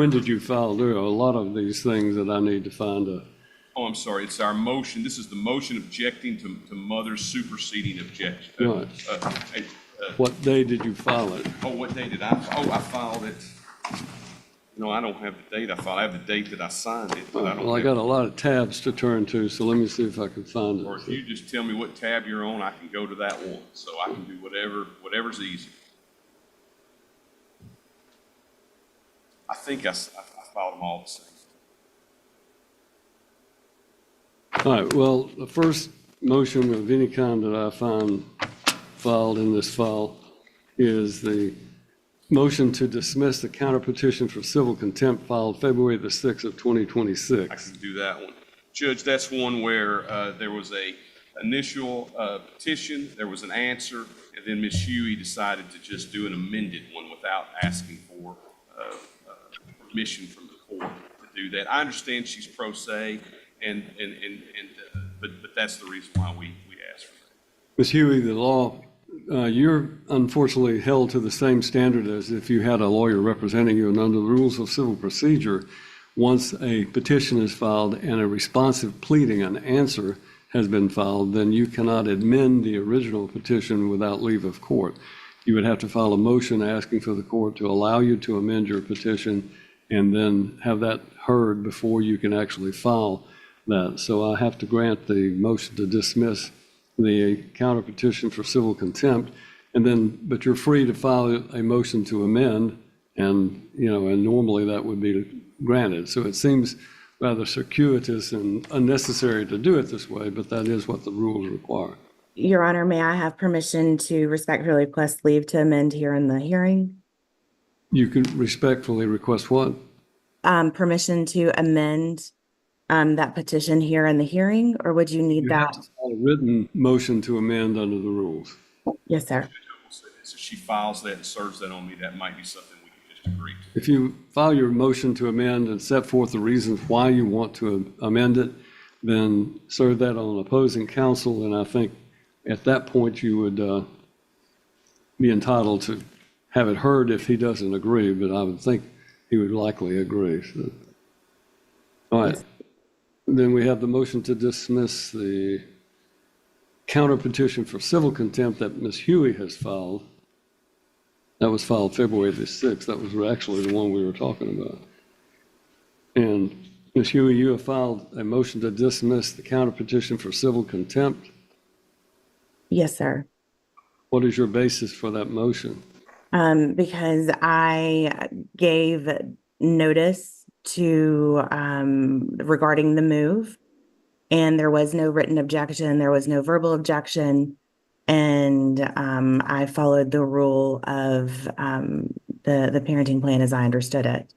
When did you file? There are a lot of these things that I need to find a. Oh, I'm sorry. It's our motion. This is the motion objecting to mother's superseding objection. Right. What day did you file it? Oh, what day did I? Oh, I filed it. No, I don't have the date I filed. I have the date that I signed it, but I don't. Well, I got a lot of tabs to turn to, so let me see if I can find it. Or if you just tell me what tab you're on, I can go to that one. So I can do whatever's easy. I think I filed them all the same. All right, well, the first motion of any kind that I find filed in this file is the motion to dismiss the counter petition for civil contempt filed February the 6th of 2026. I can do that one. Judge, that's one where there was a initial petition, there was an answer, and then Ms. Huey decided to just do an amended one without asking for permission from the court to do that. I understand she's pro se, but that's the reason why we asked for that. Ms. Huey, the law, you're unfortunately held to the same standard as if you had a lawyer representing you, and under the rules of civil procedure, once a petition is filed and a responsive pleading, an answer has been filed, then you cannot amend the original petition without leave of court. You would have to file a motion asking for the court to allow you to amend your petition and then have that heard before you can actually file that. So I have to grant the motion to dismiss the counter petition for civil contempt, but you're free to file a motion to amend, and normally that would be granted. So it seems rather circuitous and unnecessary to do it this way, but that is what the rules require. Your Honor, may I have permission to respectfully request leave to amend here in the hearing? You can respectfully request what? Permission to amend that petition here in the hearing, or would you need that? Have to file a written motion to amend under the rules. Yes, sir. So she files that and serves that on me, that might be something we can just agree to. If you file your motion to amend and set forth the reasons why you want to amend it, then serve that on opposing counsel, and I think at that point you would be entitled to have it heard if he doesn't agree, but I would think he would likely agree. So. All right. Then we have the motion to dismiss the counter petition for civil contempt that Ms. Huey has filed. That was filed February the 6th. That was actually the one we were talking about. And Ms. Huey, you have filed a motion to dismiss the counter petition for civil contempt. Yes, sir. What is your basis for that motion? Because I gave notice to regarding the move, and there was no written objection, there was no verbal objection, and I followed the rule of the parenting plan as I understood it.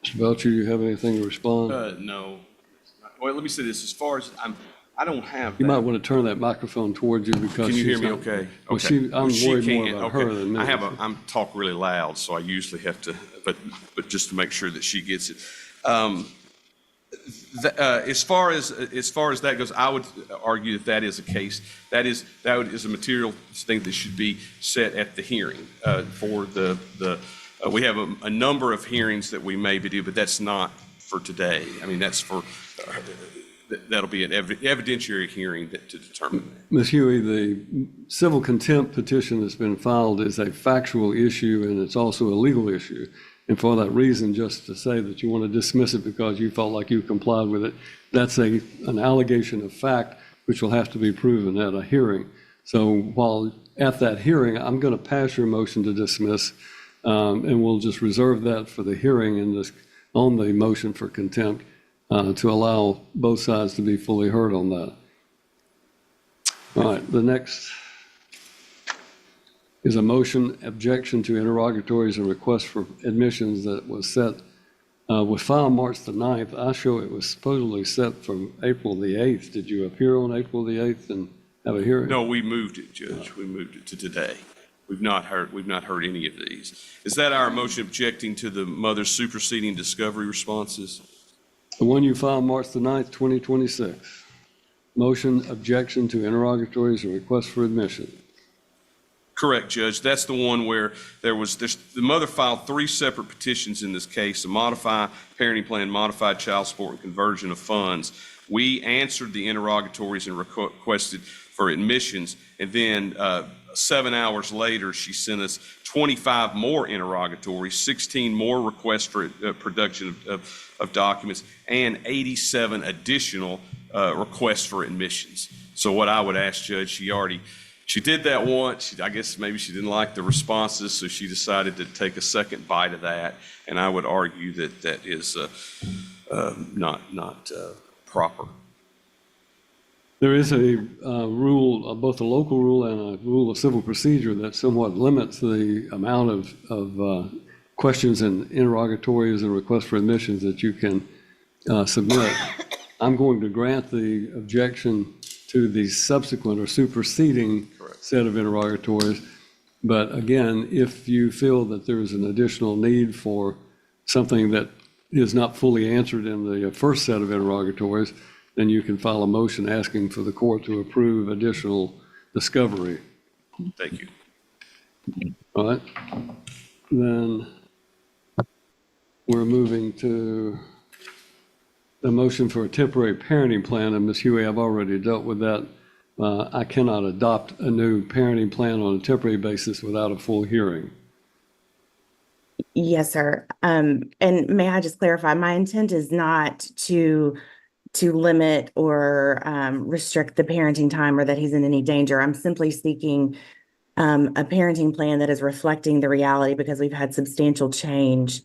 Mr. Belcher, you have anything to respond? No. Well, let me say this. As far as I don't have. You might want to turn that microphone towards you because. Can you hear me okay? Well, okay. I'm worried more about her than me. I'm talk really loud, so I usually have to, but just to make sure that she gets it. As far as that goes, I would argue that is a case. That is a material thing that should be set at the hearing for the we have a number of hearings that we maybe do, but that's not for today. I mean, that's for. That'll be an evidentiary hearing to determine that. Ms. Huey, the civil contempt petition that's been filed is a factual issue, and it's also a legal issue. And for that reason, just to say that you want to dismiss it because you felt like you complied with it, that's an allegation of fact which will have to be proven at a hearing. So while at that hearing, I'm going to pass your motion to dismiss, and we'll just reserve that for the hearing on the motion for contempt. To allow both sides to be fully heard on that. All right, the next is a motion objection to interrogatories and requests for admissions that was filed March the 9th. I show it was supposedly set from April the 8th. Did you appear on April the 8th and have a hearing? No, we moved it, Judge. We moved it to today. We've not heard any of these. Is that our motion objecting to the mother's superseding discovery responses? The one you filed March the 9th, 2026. Motion objection to interrogatories and requests for admission. Correct, Judge. That's the one where the mother filed 3 separate petitions in this case: to modify parenting plan, modified child support, and conversion of funds. We answered the interrogatories and requested for admissions, and then 7 hours later, she sent us 25 more interrogatories, 16 more requests for production of documents, and 87 additional requests for admissions. So what I would ask, Judge, she did that once. I guess maybe she didn't like the responses, so she decided to take a second bite of that. And I would argue that that is not proper. There is a rule, both a local rule and a rule of civil procedure that somewhat limits the amount of questions and interrogatories and requests for admissions that you can submit. I'm going to grant the objection to the subsequent or superseding set of interrogatories. But again, if you feel that there is an additional need for something that is not fully answered in the first set of interrogatories, then you can file a motion asking for the court to approve additional discovery. Thank you. All right. Then we're moving to the motion for a temporary parenting plan. And Ms. Huey, I've already dealt with that. I cannot adopt a new parenting plan on a temporary basis without a full hearing. Yes, sir. And may I just clarify, my intent is not to limit or restrict the parenting time or that he's in any danger. I'm simply seeking a parenting plan that is reflecting the reality, because we've had substantial change.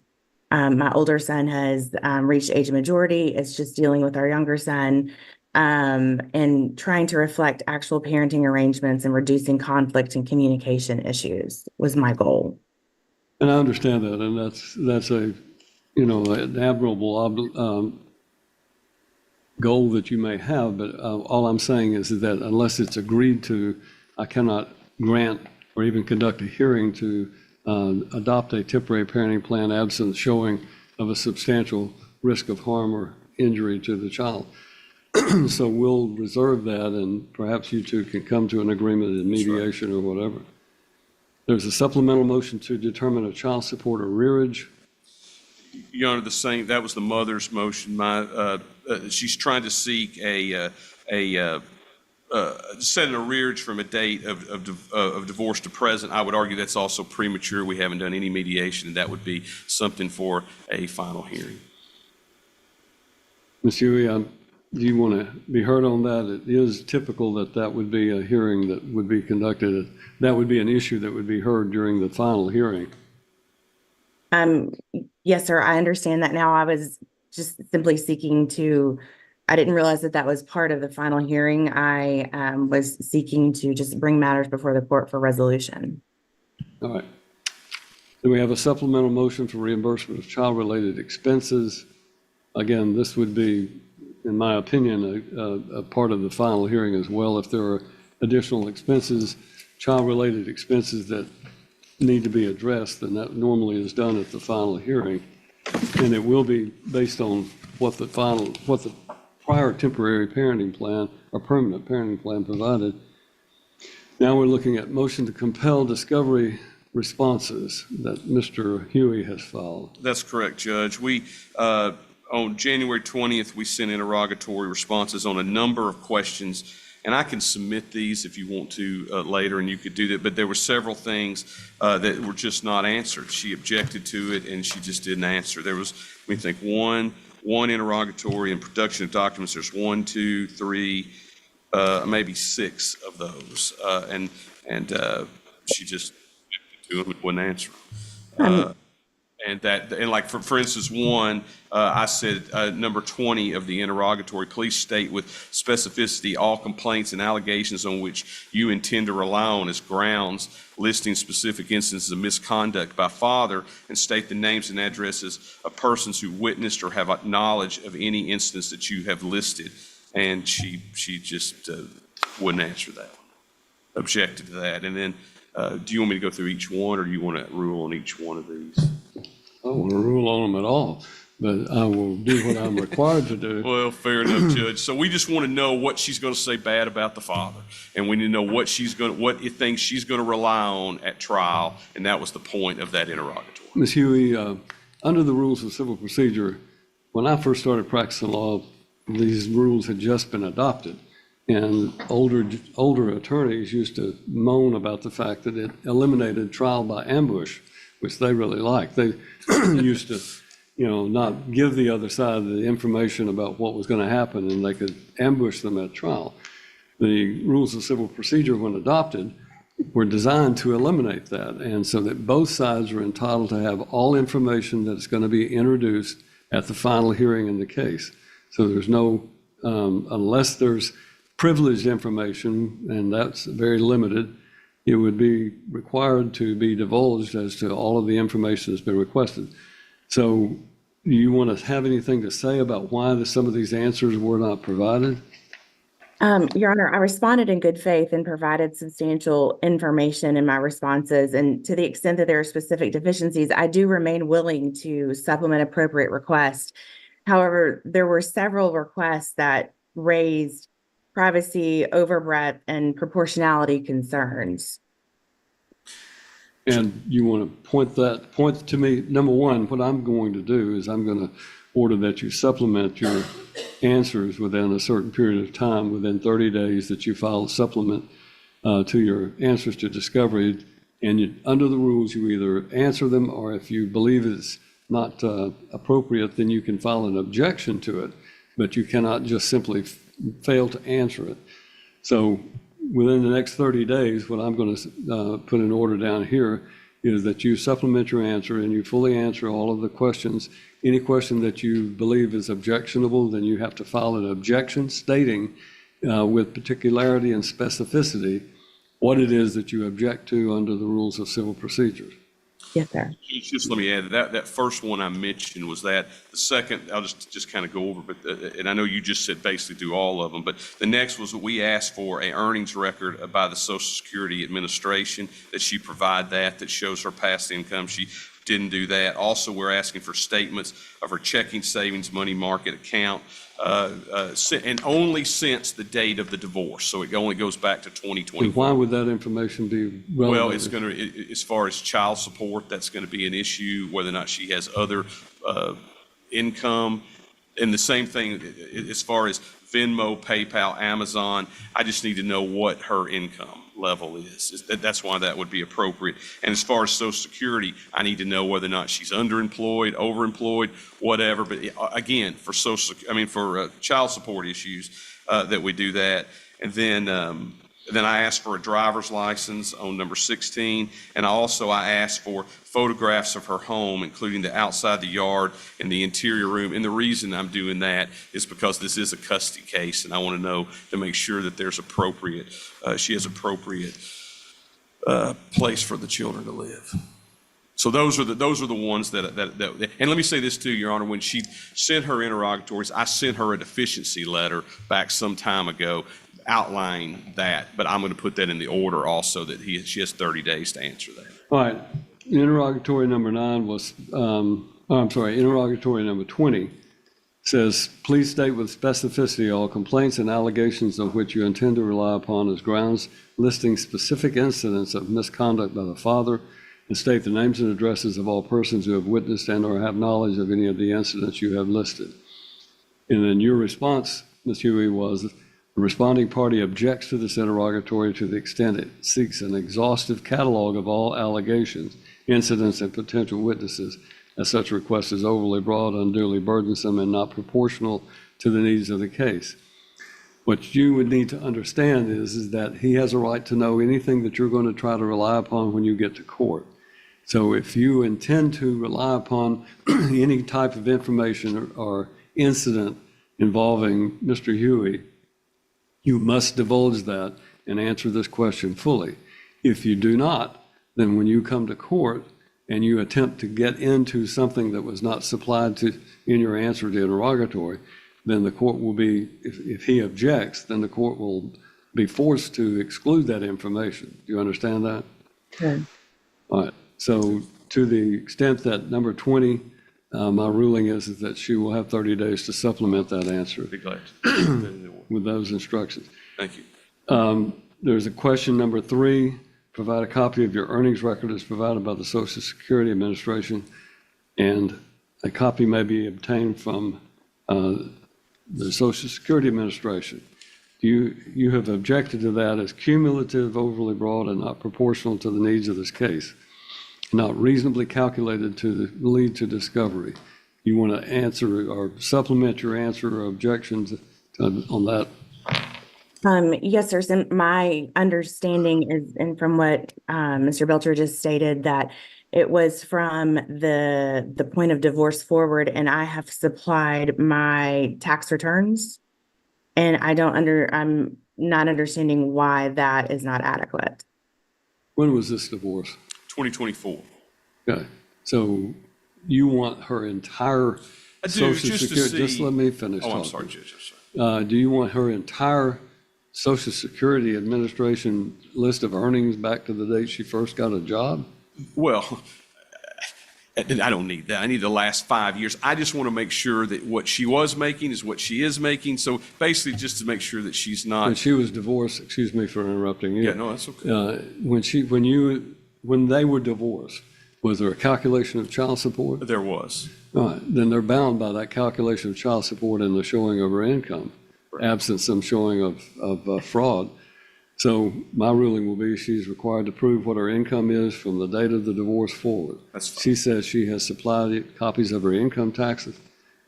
My older son has reached age of majority. It's just dealing with our younger son and trying to reflect actual parenting arrangements and reducing conflict and communication issues was my goal. And I understand that, and that's a, an admirable goal that you may have, but all I'm saying is that unless it's agreed to, I cannot grant or even conduct a hearing to adopt a temporary parenting plan absent showing of a substantial risk of harm or injury to the child. So we'll reserve that, and perhaps you two can come to an agreement in mediation or whatever. There's a supplemental motion to determine a child support arrearage. Your Honor, that was the mother's motion. She's trying to seek set an arrearage from a date of divorce to present. I would argue that's also premature. We haven't done any mediation, and that would be something for a final hearing. Ms. Huey, do you want to be heard on that? It is typical that would be a hearing that would be conducted. That would be an issue that would be heard during the final hearing. Yes, sir. I understand that now. I was just simply seeking I didn't realize that was part of the final hearing. I was seeking to just bring matters before the court for resolution. All right. Do we have a supplemental motion for reimbursement of child-related expenses? Again, this would be, in my opinion, a part of the final hearing as well. If there are additional expenses, child-related expenses that need to be addressed, then that normally is done at the final hearing. And it will be based on what the prior temporary parenting plan or permanent parenting plan provided. Now we're looking at motion to compel discovery responses that Mr. Huey has filed. That's correct, Judge. We, on January 20th, we sent interrogatory responses on a number of questions, and I can submit these if you want to later, and you could do that, but there were several things that were just not answered. She objected to it, and she just didn't answer. There was, we think, one interrogatory and production of documents. There's 1, 2, 3, maybe 6 of those, and she just objected to them and wouldn't answer them. And like for instance, one, I said number 20 of the interrogatory, please state with specificity all complaints and allegations on which you intend to rely on as grounds, listing specific instances of misconduct by father, and state the names and addresses of persons who witnessed or have knowledge of any instance that you have listed. And she just wouldn't answer that, objected to that. And then do you want me to go through each one, or do you want to rule on each one of these? I don't want to rule on them at all. but I will do what I'm required to do. Well, fair enough, Judge. So we just want to know what she's going to say bad about the father, and we need to know what it thinks she's going to rely on at trial, and that was the point of that interrogatory. Ms. Huey, under the rules of civil procedure, when I first started practicing law, these rules had just been adopted. And older attorneys used to moan about the fact that it eliminated trial by ambush, which they really liked. They used to, not give the other side the information about what was going to happen, and they could ambush them at trial. The rules of civil procedure, when adopted, were designed to eliminate that, and so that both sides are entitled to have all information that's going to be introduced at the final hearing in the case. So there's no, unless there's privileged information, and that's very limited, it would be required to be divulged as to all of the information that's been requested. So do you want to have anything to say about why some of these answers were not provided? Your Honor, I responded in good faith and provided substantial information in my responses. And to the extent that there are specific deficiencies, I do remain willing to supplement appropriate requests. However, there were several requests that raised privacy, overbreadth, and proportionality concerns. And you want to point to me, number one, what I'm going to do is I'm going to order that you supplement your answers within a certain period of time, within 30 days that you file a supplement to your answers to discovery. And under the rules, you either answer them, or if you believe it's not appropriate, then you can file an objection to it, but you cannot just simply fail to answer it. So within the next 30 days, what I'm going to put in order down here is that you supplement your answer and you fully answer all of the questions. Any question that you believe is objectionable, then you have to file an objection stating with particularity and specificity what it is that you object to under the rules of civil procedure. Yes, sir. Just let me add that first one I mentioned was that. The second, I'll just kind of go over, but and I know you just said basically do all of them, but the next was that we asked for a earnings record by the Social Security Administration, that she provide that shows her past income. She didn't do that. Also, we're asking for statements of her checking, savings, money market account, and only since the date of the divorce. So it only goes back to 2020. And why would that information be relevant? Well, it's going to, as far as child support, that's going to be an issue, whether or not she has other income. And the same thing as far as Venmo, PayPal, Amazon, I just need to know what her income level is. That's why that would be appropriate. And as far as Social Security, I need to know whether or not she's underemployed, overemployed, whatever. But again, for child support issues, that we do that. And then I asked for a driver's license on number 16, and I asked for photographs of her home, including the outside the yard and the interior room. And the reason I'm doing that is because this is a custody case, and I want to know to make sure that there's she has appropriate place for the children to live. So those are the ones that. And let me say this too, Your Honor. When she sent her interrogatories, I sent her a deficiency letter back some time ago, outlining that, but I'm going to put that in the order also that she has 30 days to answer that. All right. Interrogatory number 9 was, interrogatory number 20 says, please state with specificity all complaints and allegations of which you intend to rely upon as grounds, listing specific incidents of misconduct by the father, and state the names and addresses of all persons who have witnessed and or have knowledge of any of the incidents you have listed. And then your response, Ms. Huey, was, the responding party objects to this interrogatory to the extent it seeks an exhaustive catalog of all allegations, incidents, and potential witnesses, as such request is overly broad, unduly burdensome, and not proportional to the needs of the case. What you would need to understand is that he has a right to know anything that you're going to try to rely upon when you get to court. So if you intend to rely upon any type of information or incident involving Mr. Huey, you must divulge that and answer this question fully. If you do not, then when you come to court and you attempt to get into something that was not supplied to in your answer to interrogatory, then the court will be, if he objects, then the court will be forced to exclude that information. Do you understand that? Okay. All right. So to the extent that number 20 my ruling is that she will have 30 days to supplement that answer Be glad to. with those instructions. Thank you. There's a question number 3. Provide a copy of your earnings record as provided by the Social Security Administration, and a copy may be obtained from the Social Security Administration. You have objected to that as cumulative, overly broad, and not proportional to the needs of this case, not reasonably calculated to lead to discovery. You want to answer or supplement your answer or objections on that? Yes, sir. So my understanding is, and from what Mr. Belcher just stated, that it was from the point of divorce forward, and I have supplied my tax returns, and I'm not understanding why that is not adequate. When was this divorce? 2024. Okay, so you want her entire I do, Social just to Security? see. Just let me finish Oh, talking. I'm sorry, Judge. I'm sorry. Do you want her entire Social Security Administration list of earnings back to the date she first got a job? Well, I don't need that. I need the last 5 years. I just want to make sure that what she was making is what she is making. So basically, just to make sure that she's When not. she was divorced, excuse me for interrupting you. Yeah, no, that's okay. When they were divorced, was there a calculation of child support? There was. All right, then they're bound by that calculation of child support and the showing of her income, absent some showing of fraud. So my ruling will be she's required to prove what her income is from the date of the divorce forward. That's fine. She says she has supplied copies of her income taxes,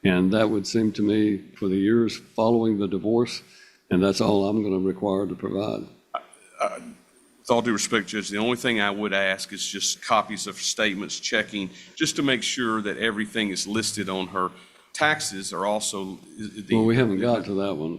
and that would seem to me for the years following the divorce, and that's all I'm going to require to provide. With all due respect, Judge, the only thing I would ask is just copies of statements checking, just to make sure that everything is listed on her taxes are also. Well, we haven't got to that one.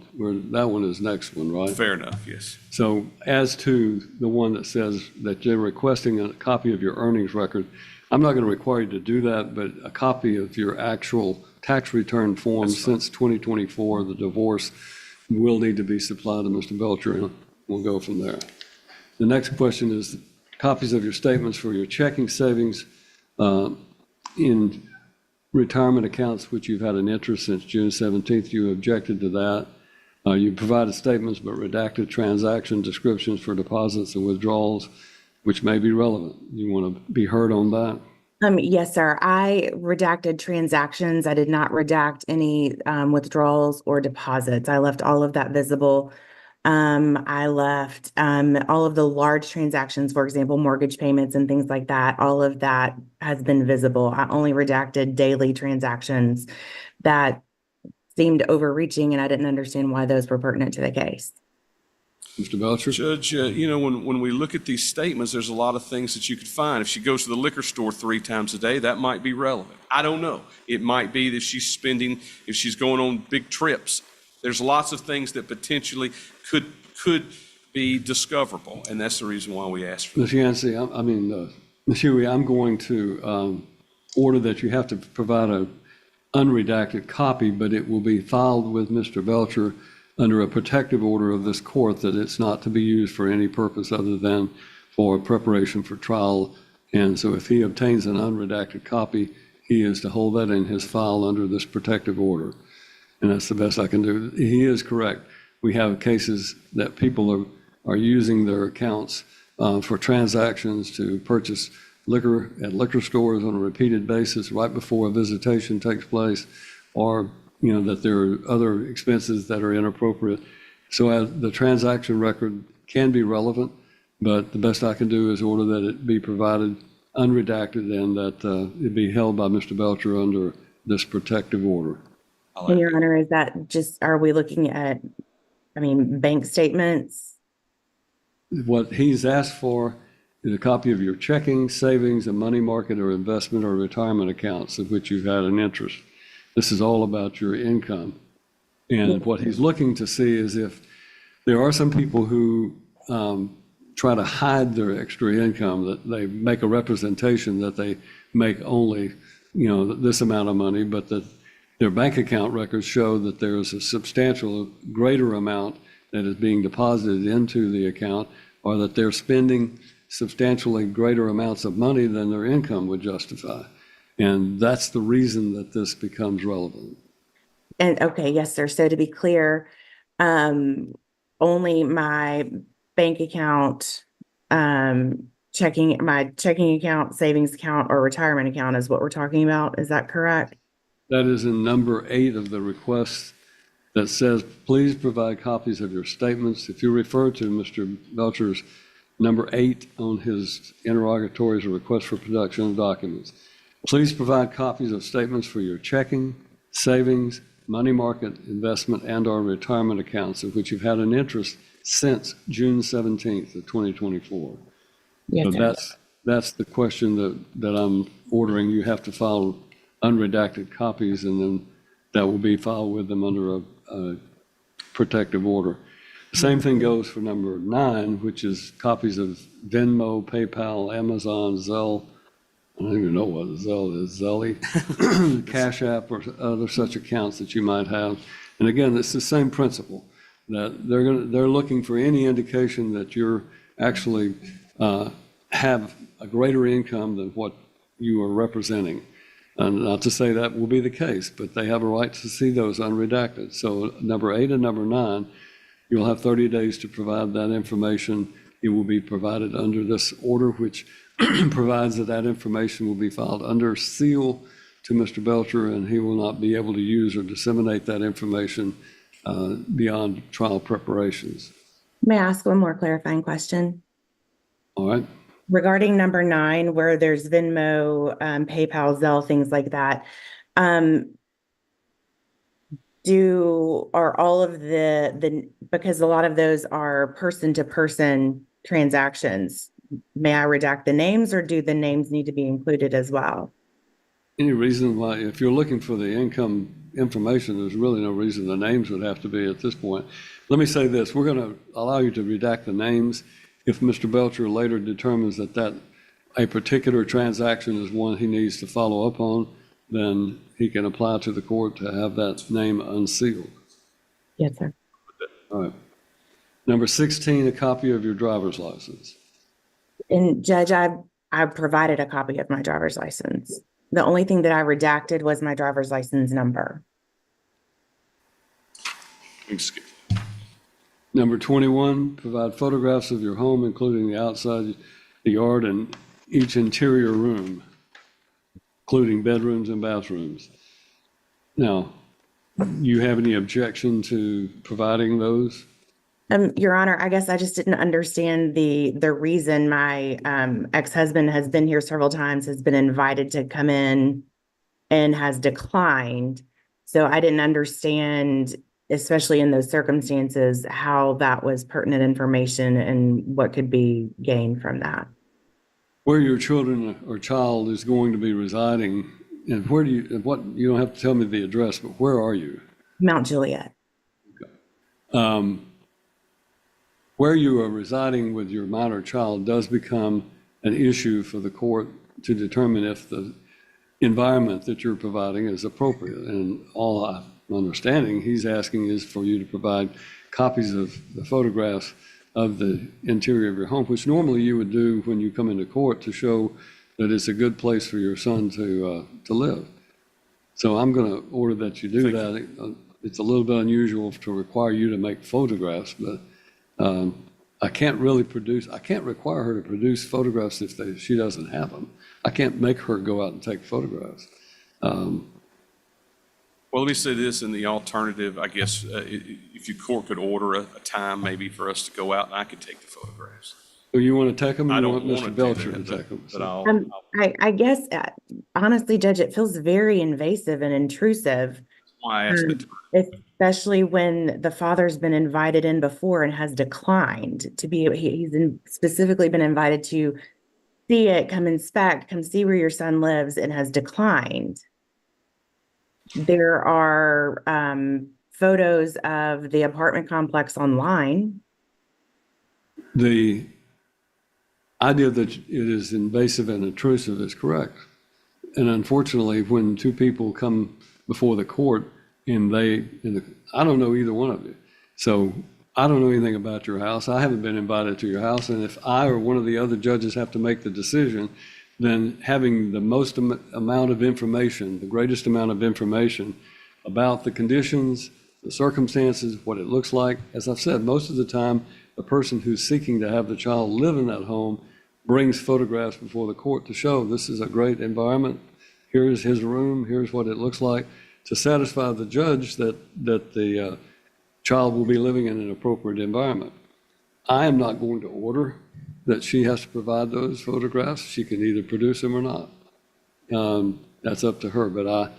That one is next one, right? Fair enough, yes. So as to the one that says that you're requesting a copy of your earnings record, I'm not going to require you to do that, but a copy of your actual tax return form since 2024, the divorce, will need to be supplied to Mr. Belcher, and we'll go from there. The next question is copies of your statements for your checking savings in retirement accounts, which you've had an interest since June 17th. You objected to that. You provided statements but redacted transaction descriptions for deposits and withdrawals, which may be relevant. You want to be heard on that? Yes, sir. I redacted transactions. I did not redact any withdrawals or deposits. I left all of that visible. I left all of the large transactions, for example, mortgage payments and things like that. All of that has been visible. I only redacted daily transactions that seemed overreaching, and I didn't understand why those were pertinent to the case. Mr. Belcher? Judge, when we look at these statements, there's a lot of things that you could find. If she goes to the liquor store 3 times a day, that might be relevant. I don't know. It might be that she's spending, if she's going on big trips. There's lots of things that potentially could be discoverable, and that's the reason why we asked for Ms. Yancey, Ms. Huey, I'm going to order that you have to provide an unredacted copy, but it will be filed with Mr. Belcher under a protective order of this court that it's not to be used for any purpose other than for preparation for trial. And so if he obtains an unredacted copy, he is to hold that in his file under this protective order. And that's the best I can do. He is correct. We have cases that people are using their accounts for transactions to purchase liquor at liquor stores on a repeated basis right before a visitation takes place, or that there are other expenses that are inappropriate. So the transaction record can be relevant, but the best I can do is order that it be provided unredacted and that it be held by Mr. Belcher under this protective order. And Your Honor, is that just, are we looking at, bank statements? What he's asked for is a copy of your checking, savings, and money market or investment or retirement accounts of which you've had an interest. This is all about your income. And what he's looking to see is if there are some people who try to hide their extra income, that they make a representation that they make only, this amount of money, but that their bank account records show that there is a substantial greater amount that is being deposited into the account, or that they're spending substantially greater amounts of money than their income would justify. And that's the reason that this becomes relevant. And okay, yes, sir. So to be clear, only my bank account, my checking account, savings account, or retirement account is what we're talking about. Is that correct? That is in number 8 of the request that says, please provide copies of your statements. If you refer to Mr. Belcher's number 8 on his interrogatories or request for production of documents, please provide copies of statements for your checking, savings, money market, investment, and/or retirement accounts of which you've had an interest since June 17th of 2024. Yes, So sir. that's the question that I'm ordering. You have to file unredacted copies, and then that will be filed with them under a protective order. The same thing goes for number 9, which is copies of Venmo, PayPal, Amazon, Zelle. I don't even know what Zelle is, Zelly, Cash App, or other such accounts that you might have. And again, it's the same principle, that they're looking for any indication that you're actually have a greater income than what you are representing. And not to say that will be the case, but they have a right to see those unredacted. So number 8 and number 9, you'll have 30 days to provide that information. It will be provided under this order, which provides that information will be filed under seal to Mr. Belcher, and he will not be able to use or disseminate that information beyond trial preparations. May I ask one more clarifying question? All right? Regarding number 9, where there's Venmo, PayPal, Zelle, things like that, are all of because a lot of those are person-to-person transactions, may I redact the names, or do the names need to be included as well? Any reason why, if you're looking for the income information, there's really no reason the names would have to be at this point. Let me say this, we're going to allow you to redact the names if Mr. Belcher later determines that a particular transaction is one he needs to follow up on, then he can apply to the court to have that name unsealed. Yes, sir. All right. Number 16, a copy of your driver's license. And Judge, I provided a copy of my driver's license. The only thing that I redacted was my driver's license number. Skip. Number 21, provide photographs of your home, including the outside, the yard, and each interior room, including bedrooms and bathrooms. Now, you have any objection to providing those? Your Honor, I guess I just didn't understand the reason my ex-husband has been here several times, has been invited to come in and has declined. So I didn't understand, especially in those circumstances, how that was pertinent information and what could be gained from that. Where your children or child is going to be residing, and where do you don't have to tell me the address, but where are you? Mount Juliet. Where you are residing with your minor child does become an issue for the court to determine if the environment that you're providing is appropriate. And all I'm understanding he's asking is for you to provide copies of the photographs of the interior of your home, which normally you would do when you come into court to show that it's a good place for your son to live. So I'm going to order that you do that. It's a little bit unusual to require you to make photographs, but I can't require her to produce photographs if she doesn't have them. I can't make her go out and take photographs. Well, let me say this in the alternative, I guess, if your court could order a time maybe for us to go out and I could take the photographs. So you want to take them, or I you don't want want Mr. to Belcher do to that, take them? but I'll I guess, honestly, Judge, it feels very invasive and intrusive, why I asked it. especially when the father's been invited in before and has declined to be, specifically been invited to see it, come inspect, come see where your son lives, and has declined. There are photos of the apartment complex online. The idea that it is invasive and intrusive is correct. And unfortunately, when two people come before the court and I don't know either one of you. So I don't know anything about your house. I haven't been invited to your house. And if I or one of the other judges have to make the decision then having the most amount of information, the greatest amount of information about the conditions, the circumstances, what it looks like. As I've said, most of the time, the person who's seeking to have the child live in that home brings photographs before the court to show this is a great environment. Here's his room. Here's what it looks like, to satisfy the judge that the child will be living in an appropriate environment. I am not going to order that she has to provide those photographs. She can either produce them or not. That's up to her. But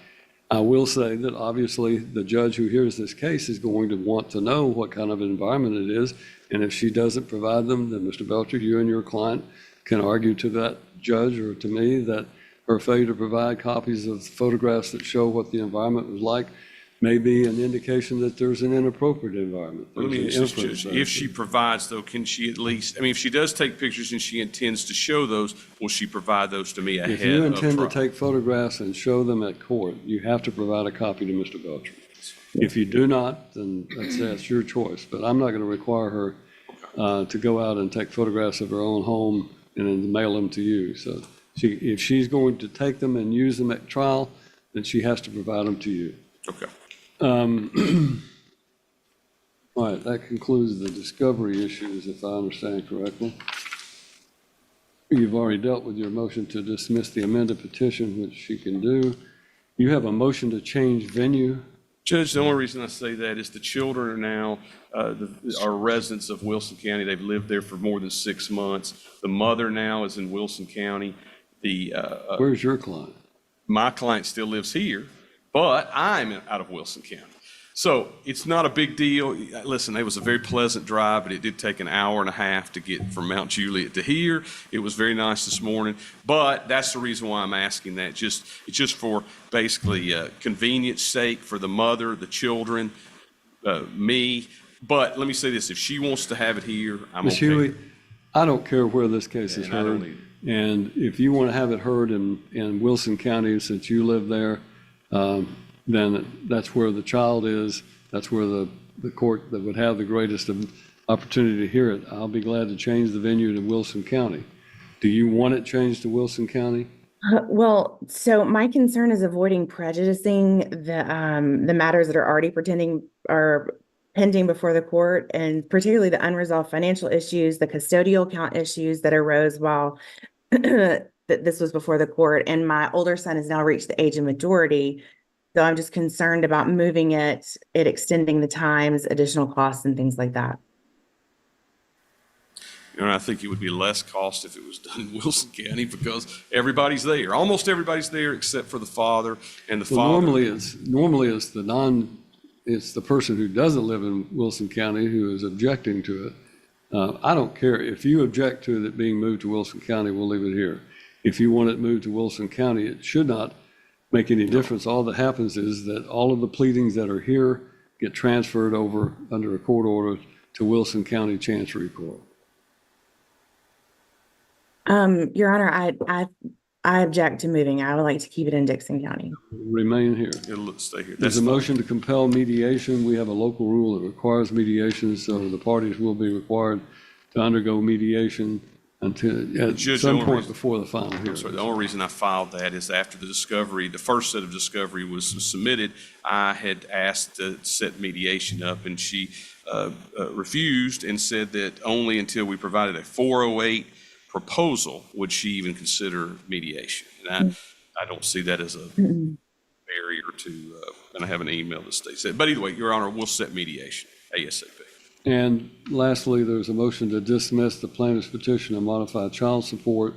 I will say that obviously the judge who hears this case is going to want to know what kind of environment it is. And if she doesn't provide them, then Mr. Belcher, you and your client can argue to that judge or to me that her failure to provide copies of photographs that show what the environment was like may be an indication that there's an inappropriate environment. Let me ask this, Judge. If she provides, though, can she at least, I mean, if she does take pictures and she intends to show those, will she provide those to me ahead of trial? If you intend to take photographs and show them at court, you have to provide a copy to Mr. Belcher. If you do not, then that's your choice. But I'm not going to require her to go out and take photographs of her own home and then mail them to you. So if she's going to take them and use them at trial, then she has to provide them to you. Okay. All right, that concludes the discovery issues, if I understand correctly. You've already dealt with your motion to dismiss the amended petition, which she can do. You have a motion to change venue. Judge, the only reason I say that is the children are now are residents of Wilson County. They've lived there for more than 6 months. The mother now is in Wilson County. Where's your client? My client still lives here, but I'm out of Wilson County. So it's not a big deal. Listen, it was a very pleasant drive, but it did take an hour and a half to get from Mount Juliet to here. It was very nice this morning, but that's the reason why I'm asking that. It's just for basically convenience sake for the mother, the children, me. But let me say this, if she wants to have it here, I'm Ms. okay. Huey, I don't care where this case is And I don't heard. either. And if you want to have it heard in Wilson County, since you live there, then that's where the child is. That's where the court that would have the greatest opportunity to hear it. I'll be glad to change the venue to Wilson County. Do you want it changed to Wilson County? Well, so my concern is avoiding prejudicing the matters that are already pending before the court, and particularly the unresolved financial issues, the custodial count issues that arose while this was before the court. And my older son has now reached the age of majority. So I'm just concerned about moving it extending the times, additional costs and things like that. And I think it would be less cost if it was done in Wilson County because everybody's there. Almost everybody's there except for the father and the Well, father. normally it's the person who doesn't live in Wilson County who is objecting to it. I don't care. If you object to it being moved to Wilson County, we'll leave it here. If you want it moved to Wilson County, it should not make any difference. All that happens is that all of the pleadings that are here get transferred over under a court order to Wilson County Chancery Court. Your Honor, I object to moving. I would like to keep it in Dixon County. Remain here. It'll stay here. There's That's a fine. motion to compel mediation. We have a local rule that requires mediation, so the parties will be required to undergo mediation until at Judge, some the only point reason- before the final hearing. So the only reason I filed that is after the discovery, the first set of discovery was submitted, I had asked to set mediation up, and she refused and said that only until we provided a 408 proposal would she even consider mediation. And I don't see that as a barrier to, and I have an email that states that. But either way, Your Honor, we'll set mediation ASAP. And lastly, there's a motion to dismiss the plaintiff's petition to modify child support.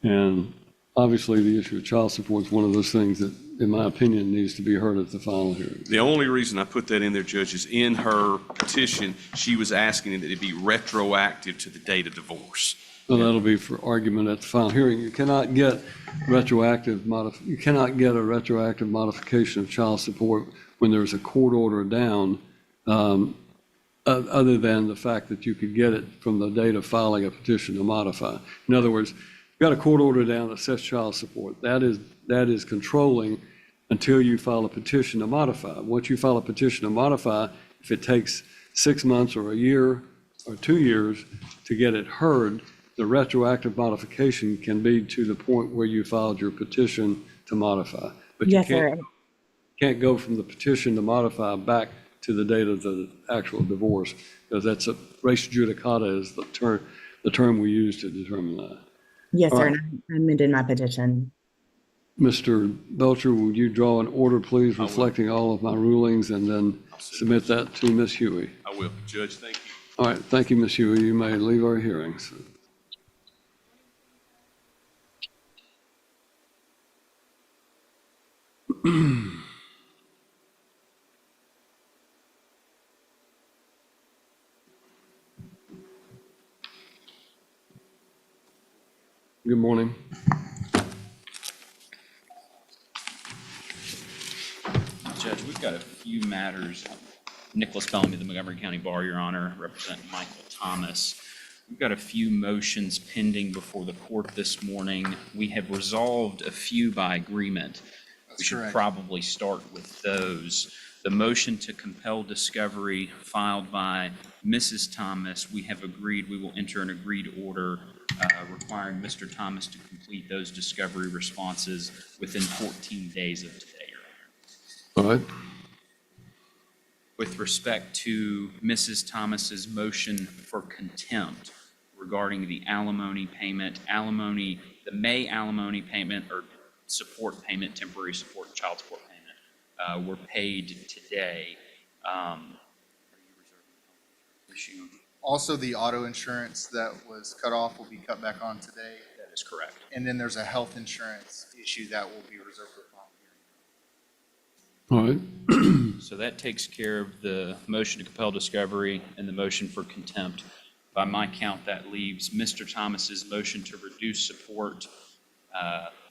And obviously, the issue of child support is one of those things that, in my opinion, needs to be heard at the final hearing. The only reason I put that in there, Judge, is in her petition, she was asking that it be retroactive to the date of divorce. So that'll be for argument at the final hearing. You cannot get a retroactive modification of child support when there's a court order down, other than the fact that you could get it from the date of filing a petition to modify. In other words, you've got a court order down that sets child support. That is controlling until you file a petition to modify. Once you file a petition to modify, if it takes 6 months or a year or 2 years to get it heard, the retroactive modification can be to the point where you filed your petition to modify. But you Yes, sir. can't go from the petition to modify back to the date of the actual divorce, because that's a res judicata is the term we use to determine that. Yes, All sir. right. And I amended my petition. Mr. Belcher, would you draw an order, please, will. reflecting all of my rulings, and then submit that to Ms. Huey? I will. Judge, thank you. All right, thank you, Ms. Huey. You may leave our hearings. Good morning. Judge, we've got a few matters. Nicholas Bellamy, the Montgomery County Bar, Your Honor, representing Michael Thomas. We've got a few motions pending before the court this morning. We have resolved a few by agreement. We should probably start with those. The motion to compel discovery filed by Mrs. Thomas, we have agreed we will enter an agreed order requiring Mr. Thomas to complete those discovery responses within 14 days of today, Your Honor. All right. With respect to Mrs. Thomas's motion for contempt regarding the alimony payment, the May alimony payment or support payment, temporary support and child support payment, were paid today. Are you reserving issue? Also, the auto insurance that was cut off will be cut back on today. That is correct. And then there's a health insurance issue that will be reserved for final All hearing. right. So that takes care of the motion to compel discovery and the motion for contempt. By my count, that leaves Mr. Thomas's motion to reduce support,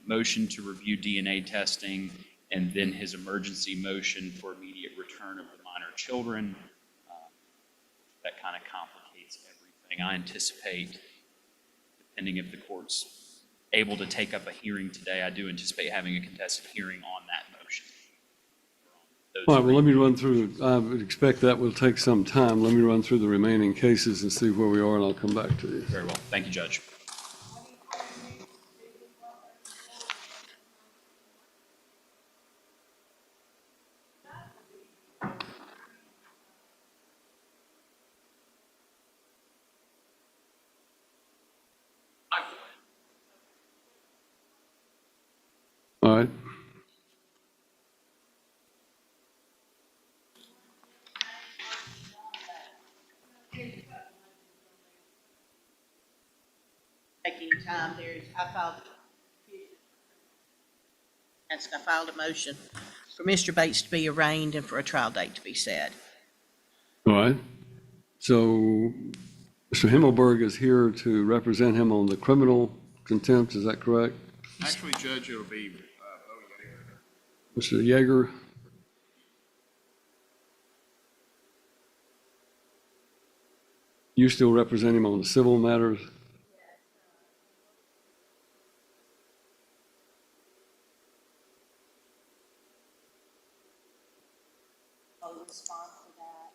motion to review DNA testing, and then his emergency motion for immediate return of the minor children. That kind of complicates everything. I anticipate, depending if the court's able to take up a hearing today, I do anticipate having a contested hearing on that motion. All right, well, let me run through, I would expect that will take some time. Let me run through the remaining cases and see where we are, and I'll come back to you. Very well. Thank you, Judge. All right. Taking time, I filed a motion for Mr. Bates to be arraigned and for a trial date to be set. All right. So Mr. Himmelberg is here to represent him on the criminal contempt, is that correct? Actually, Judge, it'll be, Mr. Yeager? You still represent him on the civil matters? I'll respond to that.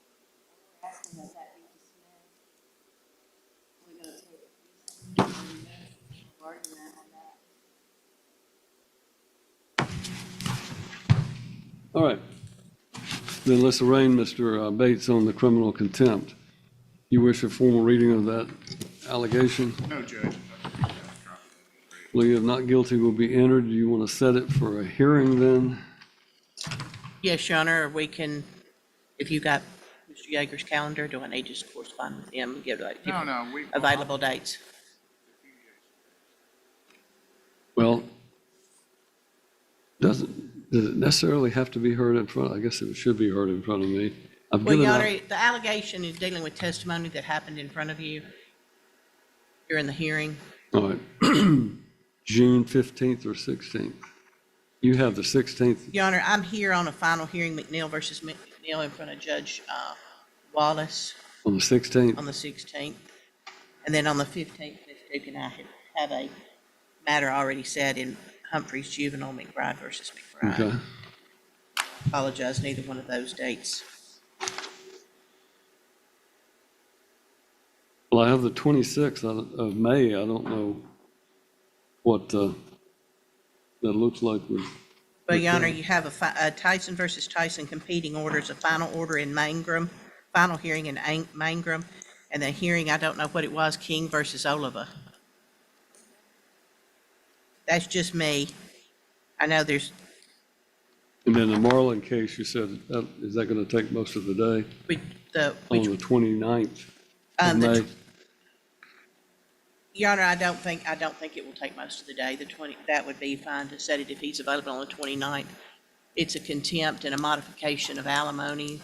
We're asking that that be dismissed. We're gonna take argument on that. All right. Then let's arraign Mr. Bates on the criminal contempt. You wish a formal reading of that allegation? no, Judge. Plea of not guilty will be entered. Do you want to set it for a hearing then? Yes, Your Honor, we can, if you got Mr. Yeager's calendar, do I need to just correspond with him and give No, we. available dates? Well, does it necessarily have to be heard in front? I guess it should be heard in front of me. I've Well, given Your out- Honor, the allegation is dealing with testimony that happened in front of you during the hearing. All right. June 15th or 16th? You have the 16th. Your Honor, I'm here on a final hearing, McNeil versus McNeil, in front of Judge Wallace On the 16th? on the 16th. And then on the 15th, Ms. Duke and I have a matter already set in Humphreys Juvenile, McBride versus McBride. Okay. Apologize, neither one of those dates. Well, I have the 26th of May. I don't know what that looks like. Well, Your Honor, you have a Tyson versus Tyson competing orders, a final order in Mangrum, final hearing in Mangrum, and the hearing, I don't know what it was, King versus Oliver. That's just me. I know there's, And then the Marlin case, you said, is that going to take most of the day on the 29th of May? Your Honor, I don't think it will take most of the day. That would be fine to set it if he's available on the 29th. It's a contempt and a modification of alimony,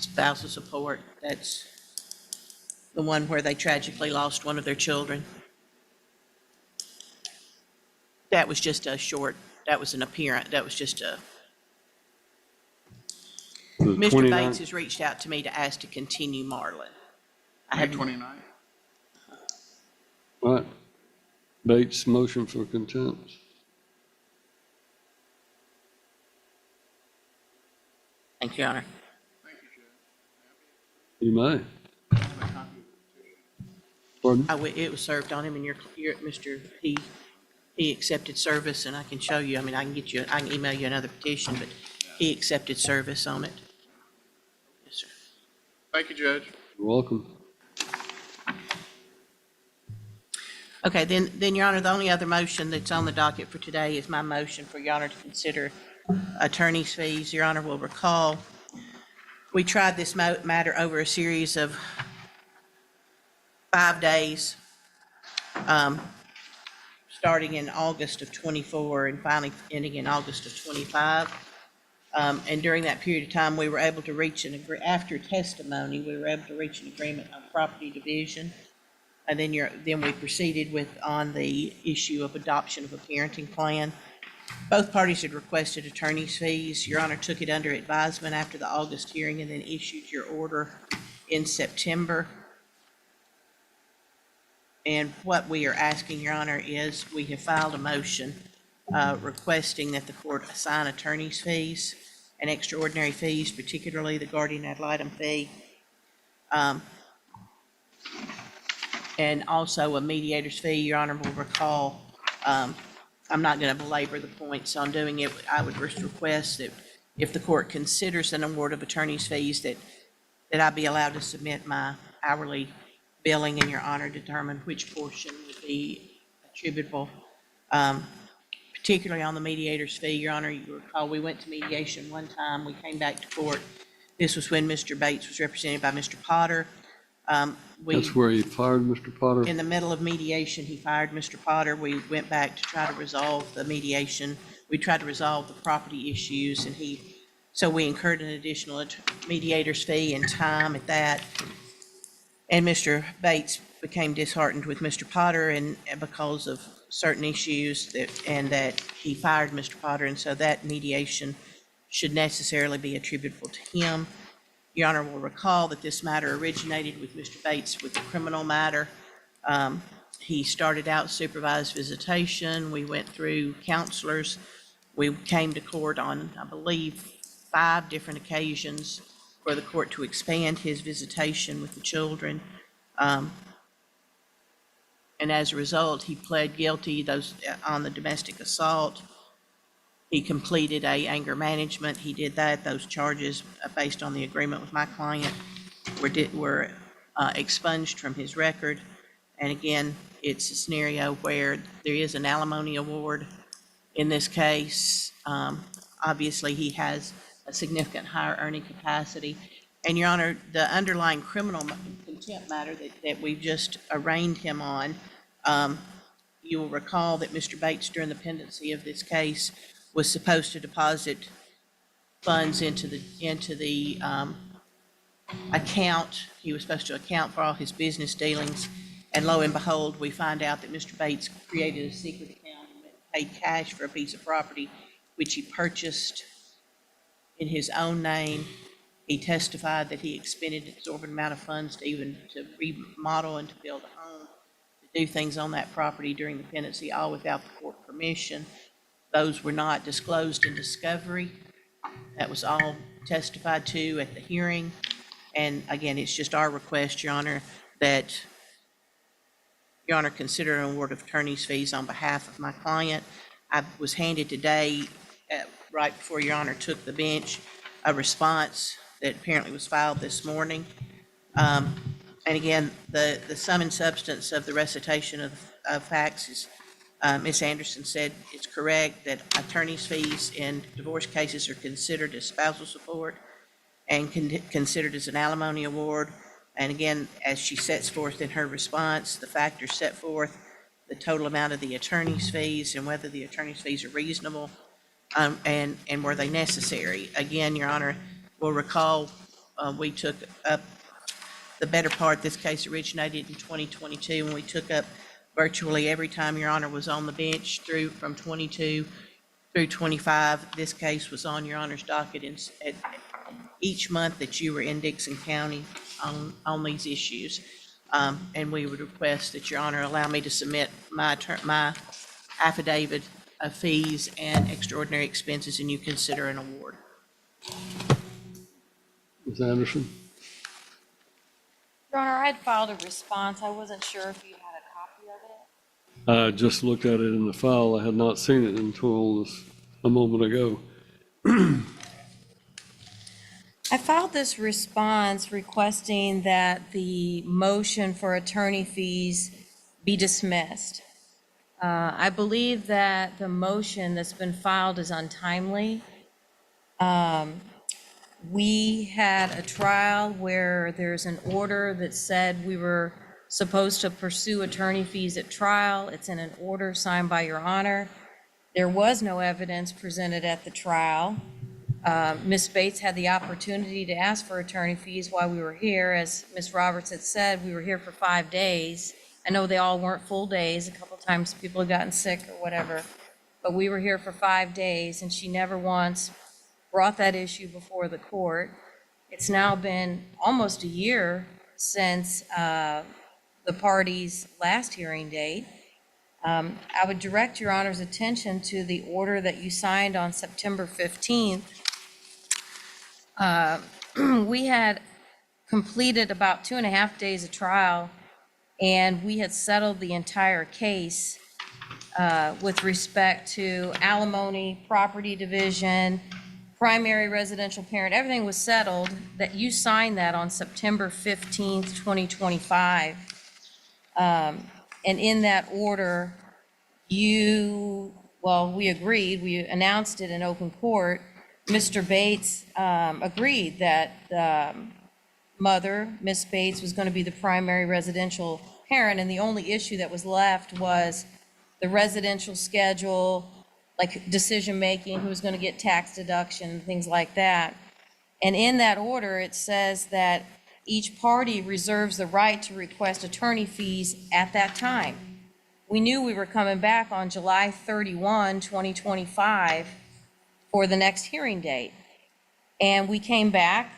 spousal support. That's the one where they tragically lost one of their children. That was just a short, that was an appearance, that was just a, The Mr. 29th? Bates has reached out to me to ask to continue Marlin. I May have 29th. All right. Bates, motion for contempt. Thank you, Your Honor. You may. Pardon? It was served on him, and he accepted service, and I can show you, I mean, I can email you another petition, but he accepted service on it. Yes, sir. Thank you, Judge. You're welcome. Okay, then, Your Honor, the only other motion that's on the docket for today is my motion for Your Honor to consider attorney's fees. Your Honor will recall, we tried this matter over a series of 5 days, starting in August of '24 and finally ending in August of '25. And during that period of time, we were able to reach after testimony, we were able to reach an agreement on property division. And then we proceeded on the issue of adoption of a parenting plan. Both parties had requested attorney's fees. Your Honor took it under advisement after the August hearing and then issued your order in September. And what we are asking, Your Honor, is we have filed a motion requesting that the court assign attorney's fees and extraordinary fees, particularly the guardian ad litem fee. And also a mediator's fee. Your Honor will recall, I'm not going to belabor the points on doing it. I would just request that if the court considers an award of attorney's fees, that I be allowed to submit my hourly billing, and Your Honor determine which portion would be attributable. Particularly on the mediator's fee, Your Honor, you recall we went to mediation one time. We came back to court. This was when Mr. Bates was represented by Mr. Potter. That's where he fired Mr. Potter? In the middle of mediation, he fired Mr. Potter. We went back to try to resolve the mediation. We tried to resolve the property issues, and so we incurred an additional mediator's fee and time at that. And Mr. Bates became disheartened with Mr. Potter and because of certain issues that he fired Mr. Potter, and so that mediation should necessarily be attributable to him. Your Honor will recall that this matter originated with Mr. Bates with the criminal matter. He started out supervised visitation. We went through counselors. We came to court on, I believe, 5 different occasions for the court to expand his visitation with the children. And as a result, he pled guilty on the domestic assault. He completed a anger management. He did that. Those charges, based on the agreement with my client, were expunged from his record. And again, it's a scenario where there is an alimony award. In this case, obviously, he has a significant higher earning capacity. And Your Honor, the underlying criminal contempt matter that we've just arraigned him on, you will recall that Mr. Bates, during the pendency of this case, was supposed to deposit funds into the account. He was supposed to account for all his business dealings. And lo and behold, we find out that Mr. Bates created a secret account and paid cash for a piece of property, which he purchased in his own name. He testified that he expended an exorbitant amount of funds to remodel and to build a home, to do things on that property during the pendency, all without the court permission. Those were not disclosed in discovery. That was all testified to at the hearing. And again, it's just our request, Your Honor, that Your Honor, consider an award of attorney's fees on behalf of my client. I was handed today, right before Your Honor took the bench, a response that apparently was filed this morning. And again, the sum and substance of the recitation of facts is, Ms. Anderson said it's correct that attorney's fees in divorce cases are considered as spousal support and considered as an alimony award. And again, as she sets forth in her response, the factors set forth the total amount of the attorney's fees and whether the attorney's fees are reasonable, and were they necessary. Again, Your Honor, will recall, we took up the better part. This case originated in 2022, when we took up virtually every time Your Honor was on the bench from 22 through 25. This case was on Your Honor's docket at each month that you were in Dixon County on these issues. And we would request that Your Honor allow me to submit my affidavit of fees and extraordinary expenses, and you consider an award. Ms. Anderson? Your Honor, I had filed a response. I wasn't sure if you had a copy of it. I just looked at it in the file. I had not seen it until a moment ago. I filed this response requesting that the motion for attorney fees be dismissed. I believe that the motion that's been filed is untimely. We had a trial where there's an order that said we were supposed to pursue attorney fees at trial. It's in an order signed by Your Honor. There was no evidence presented at the trial. Ms. Bates had the opportunity to ask for attorney fees while we were here. As Ms. Roberts had said, we were here for 5 days. I know they all weren't full days. A couple times people had gotten sick or whatever, but we were here for 5 days, and she never once brought that issue before the court. It's now been almost a year since the party's last hearing date. I would direct Your Honor's attention to the order that you signed on September 15th. We had completed about 2.5 days of trial, and we had settled the entire case with respect to alimony, property division, primary residential parent. Everything was settled. That you signed that on September 15th, 2025. And in that order, we agreed, we announced it in open court. Mr. Bates agreed that the mother, Miss Bates, was going to be the primary residential parent, and the only issue that was left was the residential schedule, like decision-making, who was going to get tax deduction, things like that. And in that order, it says that each party reserves the right to request attorney fees at that time. We knew we were coming back on July 31, 2025 for the next hearing date. And we came back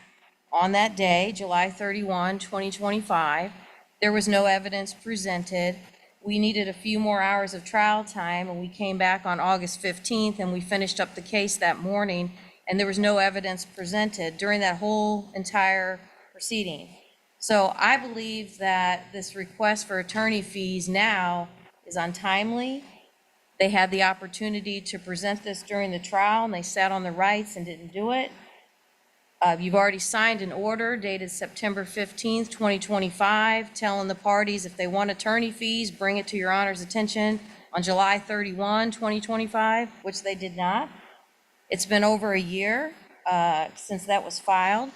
on that day, July 31, 2025. There was no evidence presented. We needed a few more hours of trial time, and we came back on August 15th, and we finished up the case that morning, and there was no evidence presented during that whole entire proceeding. So I believe that this request for attorney fees now is untimely. They had the opportunity to present this during the trial, and they sat on the rights and didn't do it. You've already signed an order dated September 15th, 2025, telling the parties if they want attorney fees, bring it to Your Honor's attention on July 31, 2025, which they did not. It's been over a year since that was filed.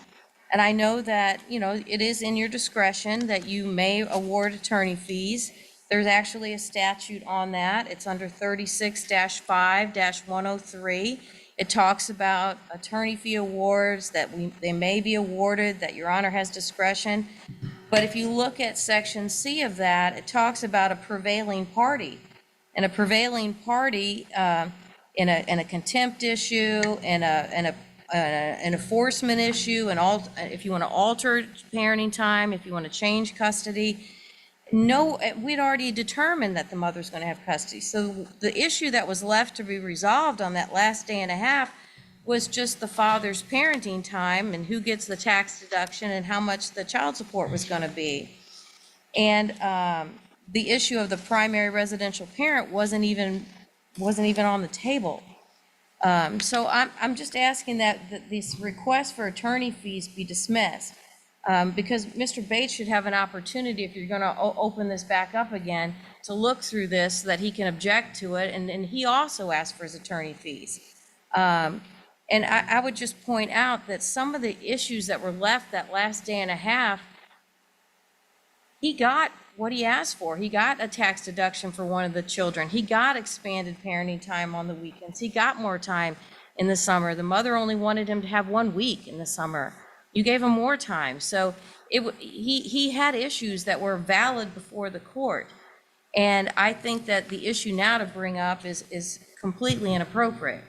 And I know that, it is in your discretion that you may award attorney fees. There's actually a statute on that. It's under 36-5-103. It talks about attorney fee awards, that they may be awarded, that Your Honor has discretion. But if you look at Section C of that, it talks about a prevailing party. And a prevailing party in a contempt issue, in an enforcement issue, and if you want to alter parenting time, if you want to change custody. No, we'd already determined that the mother's going to have custody. So the issue that was left to be resolved on that last day and a half was just the father's parenting time and who gets the tax deduction and how much the child support was going to be. And the issue of the primary residential parent wasn't even on the table. So I'm just asking that this request for attorney fees be dismissed. Because Mr. Bates should have an opportunity, if you're gonna open this back up again, to look through this so that he can object to it, and he also asked for his attorney fees. And I would just point out that some of the issues that were left that last day and a half, he got what he asked for. He got a tax deduction for one of the children. He got expanded parenting time on the weekends. He got more time in the summer. The mother only wanted him to have 1 week in the summer. You gave him more time. So he had issues that were valid before the court. And I think that the issue now to bring up is completely inappropriate.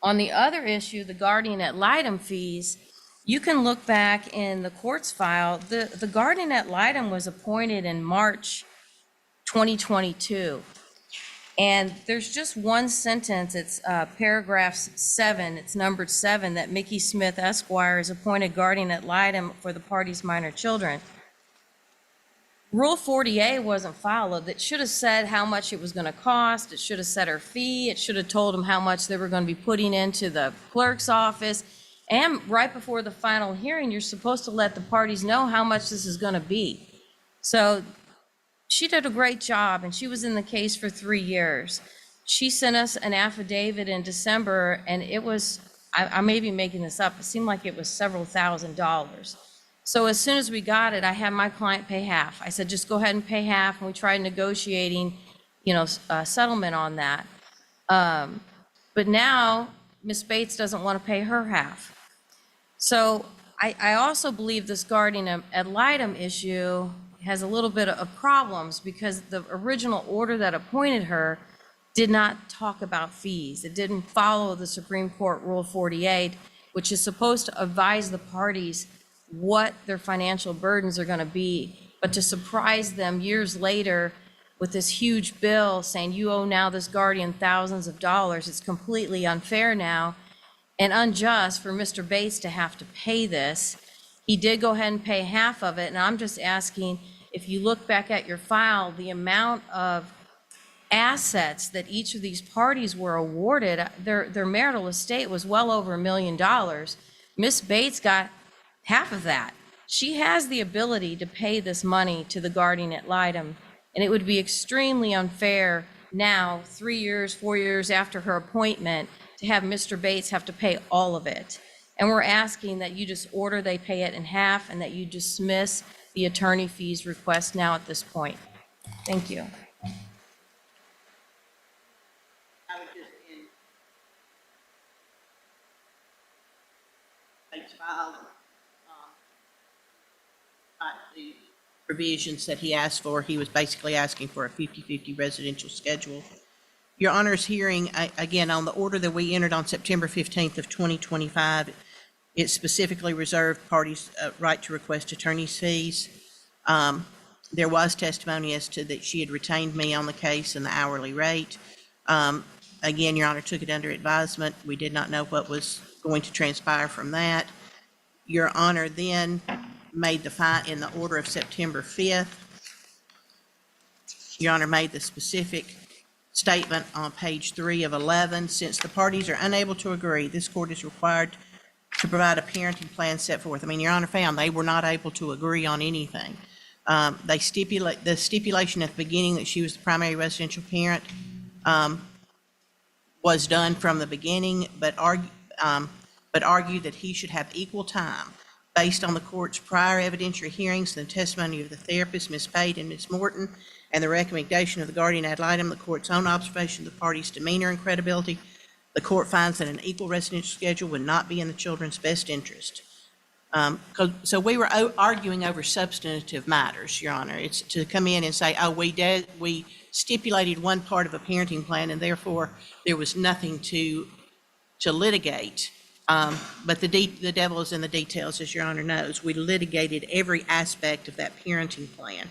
On the other issue, the guardian ad litem fees, you can look back in the court's file. The guardian ad litem was appointed in March 2022. And there's just one sentence, it's paragraph 7, it's numbered 7, that Mickey Smith Esquire is appointed guardian ad litem for the party's minor children. Rule 40A wasn't followed. It should have said how much it was going to cost. It should have set her fee. It should have told them how much they were going to be putting into the clerk's office. And right before the final hearing, you're supposed to let the parties know how much this is going to be. So she did a great job, and she was in the case for 3 years. She sent us an affidavit in December, and it was, I may be making this up, it seemed like it was several $1,000s. So as soon as we got it, I had my client pay half. I said, just go ahead and pay half, and we tried negotiating, a settlement on that. But now Ms. Bates doesn't want to pay her half. So I also believe this guardian ad litem issue has a little bit of problems, because the original order that appointed her did not talk about fees. It didn't follow the Supreme Court Rule 48, which is supposed to advise the parties what their financial burdens are going to be. But to surprise them years later with this huge bill saying you owe now this guardian thousands of dollars, it's completely unfair now and unjust for Mr. Bates to have to pay this. He did go ahead and pay half of it, and I'm just asking, if you look back at your file, the amount of assets that each of these parties were awarded, their marital estate was well over $1 million. Miss Bates got half of that. She has the ability to pay this money to the guardian ad litem, and it would be extremely unfair now, 3 years, 4 years after her appointment, to have Mr. Bates have to pay all of it. And we're asking that you just order they pay it in half, and that you dismiss the attorney fees request now at this point. Thank you. I would just Bates filed the provisions that he asked for. He was basically asking for a 50-50 residential schedule. Your Honor's hearing, again, on the order that we entered on September 15th of 2025, it specifically reserved parties' right to request attorney's fees. There was testimony as to that she had retained me on the case and the hourly rate. Again, Your Honor took it under advisement. We did not know what was going to transpire from that. Your Honor then made in the order of September 5th, Your Honor made the specific statement on page 3 of 11. Since the parties are unable to agree, this court is required to provide a parenting plan set forth. I mean, Your Honor found they were not able to agree on anything. The stipulation at the beginning that she was the primary residential parent was done from the beginning, but argued that he should have equal time based on the court's prior evidentiary hearings and the testimony of the therapist, Ms. Pate and Ms. Morton, and the recommendation of the guardian ad litem, the court's own observation of the parties' demeanor and credibility. The court finds that an equal residential schedule would not be in the children's best interest. So we were arguing over substantive matters, Your Honor. It's to come in and say, oh, we stipulated one part of a parenting plan, and therefore there was nothing to litigate. But the devil is in the details, as Your Honor knows. We litigated every aspect of that parenting plan.